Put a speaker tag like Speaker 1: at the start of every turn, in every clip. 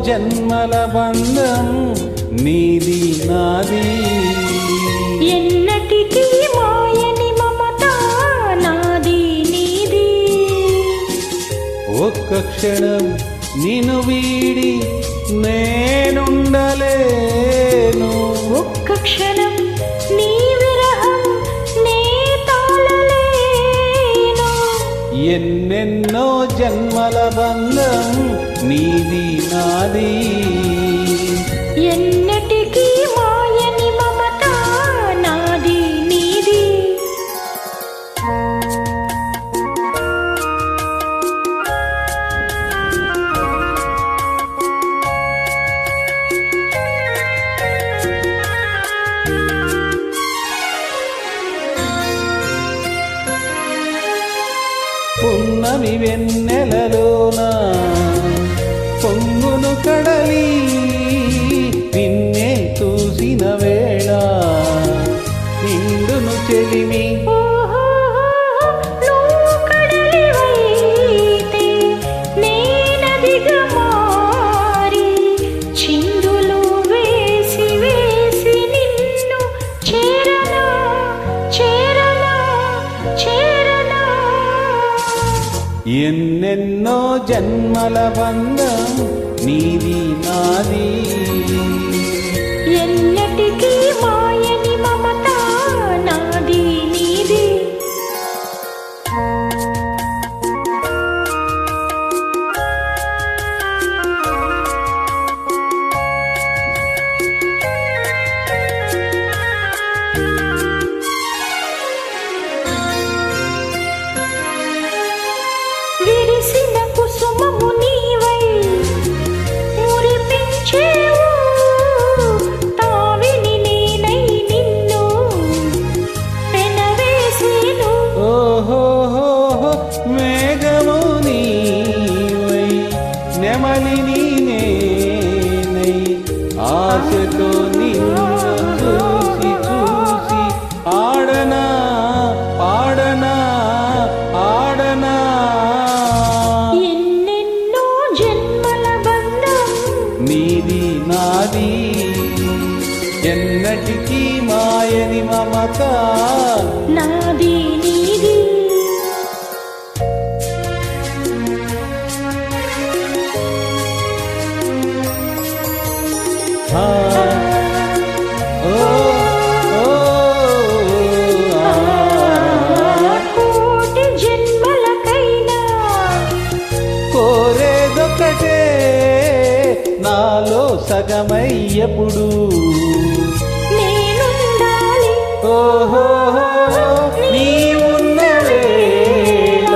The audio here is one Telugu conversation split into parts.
Speaker 1: జన్మల బంధం నీది నాది,
Speaker 2: ఎన్నటికీ మాయని మమత నాది నీది.
Speaker 1: ఒక్క క్షణం నిన్ను వీడి నేనుండలేను,
Speaker 2: ఒక్క క్షణం నీ విరహం నే తాళలేను.
Speaker 1: ఎన్నెన్నో జన్మల బంధం నీది నాది,
Speaker 2: ఎన్నటికీ మాయని మమత నాది నీది.
Speaker 1: పున్నమి వెన్నెలలోన పొంగును కడలి నిన్నే చూసిన వేళ నిండును చెలిమి.
Speaker 2: నువ్వు కడలివైతే నేనదిగా మారి చిందులు వేసి వేసి నిన్ను చేరనా చేరనా చేరనా.
Speaker 1: ఎన్నెన్నో జన్మల బంధం నీది నాది,
Speaker 2: ఎన్నటికీ మాయని మమత నాది నీది. విరిసిన కుసుమము నీవై మురిపించేవు, తావిని నేనై నిన్ను పెనవేసేను.
Speaker 1: ఓహో మేఘము నీవై నెమలిని నేనై ఆశతో నిన్ను చూసి చూసి ఆడనా పాడనా ఆడనా.
Speaker 2: ఎన్నెన్నో జన్మల బంధం
Speaker 1: నీది నాది, ఎన్నటికీ మాయని మమత
Speaker 2: నాది నీది.
Speaker 1: ఆ, ఓ, ఓ, ఆ.
Speaker 2: కోటి జన్మలకైనా
Speaker 1: కోరేదొక్కటే నాలో సగమై ఎప్పుడు
Speaker 2: నేనుండాలి.
Speaker 1: ఓహో నీ ఉన్న వేళ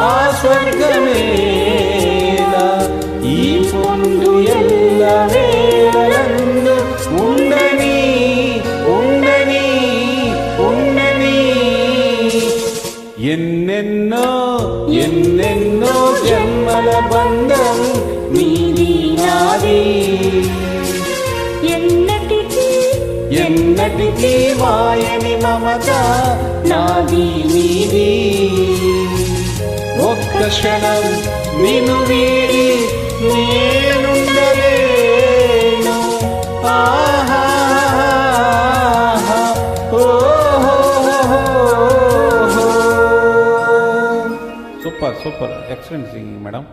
Speaker 1: ఆ స్వర్గమేలా ఈ పొందు ఎల్ల వేళలందు ఉండని ఉండని ఉండని. ఎన్నెన్నో ఎన్నెన్నో జన్మల బంధం నీది నాది,
Speaker 2: ఎన్నటికీ
Speaker 1: ఎన్నటికీ మాయని మమత నాది నీది. ఒక్క క్షణం నిన్ను వీడి నేనుండలేను. ఆహా super super excellent singing madam.